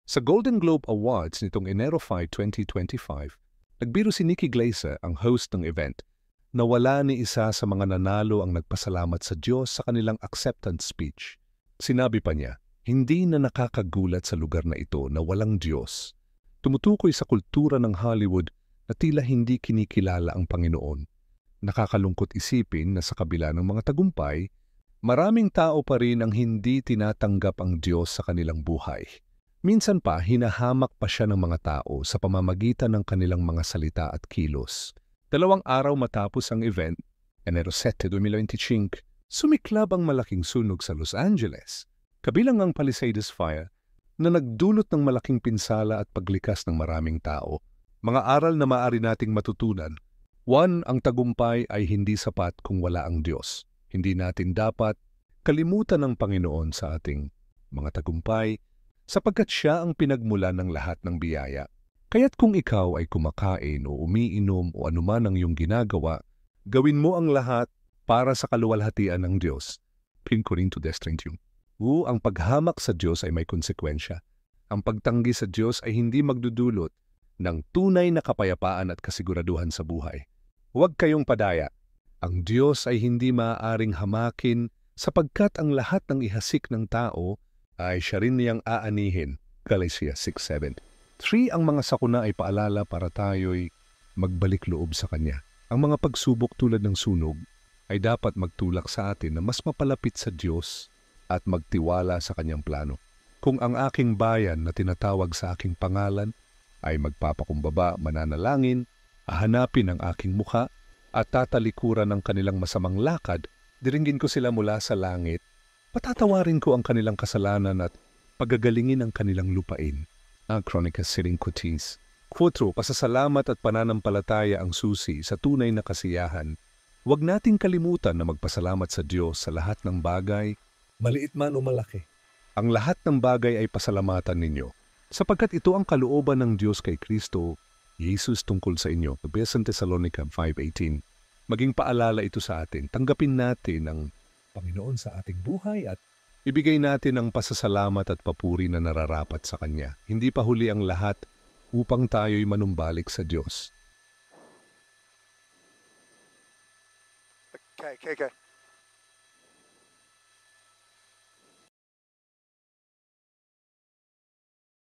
Sa Golden Globe Awards nitong Enero 5, 2025, nagbiro si Nikki Glaser, ang host ng event, na wala ni isa sa mga nanalo ang nagpasalamat sa Diyos sa kanilang acceptance speech. Sinabi pa niya, hindi na nakakagulat sa lugar na ito na walang Diyos. Tumutukoy sa kultura ng Hollywood na tila hindi kinikilala ang Panginoon. Nakakalungkot isipin na sa kabila ng mga tagumpay, maraming tao pa rin ang hindi tinatanggap ang Diyos sa kanilang buhay. Minsan pa, hinahamak pa siya ng mga tao sa pamamagitan ng kanilang mga salita at kilos. 2 araw matapos ang event, Enero 7, 2025, sumiklab ang malaking sunog sa Los Angeles, kabilang ang Palisades Fire, na nagdulot ng malaking pinsala at paglikas ng maraming tao. Mga aral na maaari nating matutunan. 1. Ang tagumpay ay hindi sapat kung wala ang Diyos. Hindi natin dapat kalimutan ang Panginoon sa ating mga tagumpay, sapagkat siya ang pinagmulan ng lahat ng biyaya. Kaya't kung ikaw ay kumakain o umiinom o anuman ang iyong ginagawa, gawin mo ang lahat para sa kaluwalhatian ng Diyos. 1 Corinto 10:31. Ang paghamak sa Diyos ay may konsekwensya. Ang pagtanggi sa Diyos ay hindi magdudulot ng tunay na kapayapaan at kasiguraduhan sa buhay. Huwag kayong padaya. Ang Diyos ay hindi maaaring hamakin sapagkat ang lahat ng ihasik ng tao ay siya rin niyang aanihin. Galatia 6:7. 3. Ang mga sakuna ay paalala para tayo'y magbalik loob sa Kanya. Ang mga pagsubok tulad ng sunog ay dapat magtulak sa atin na mas mapalapit sa Diyos at magtiwala sa Kanyang plano. Kung ang aking bayan na tinatawag sa aking pangalan ay magpapakumbaba, mananalangin, hahanapin ang aking mukha at tatalikuran ng kanilang masamang lakad, diringgin ko sila mula sa langit, patatawarin ko ang kanilang kasalanan at pagagalingin ang kanilang lupain. Ang Chronicles 5:10. 4. Pasasalamat at pananampalataya ang susi sa tunay na kasiyahan. Huwag nating kalimutan na magpasalamat sa Diyos sa lahat ng bagay, maliit man o malaki. Ang lahat ng bagay ay pasalamatan ninyo, sapagkat ito ang kalooban ng Diyos kay Kristo, Jesus tungkol sa inyo. 1 Thessalonica 5:18. Maging paalala ito sa atin. Tanggapin natin ang Panginoon sa ating buhay at ibigay natin ang pasasalamat at papuri na nararapat sa Kanya. Hindi pa huli ang lahat upang tayo'y manumbalik sa Diyos. Okay.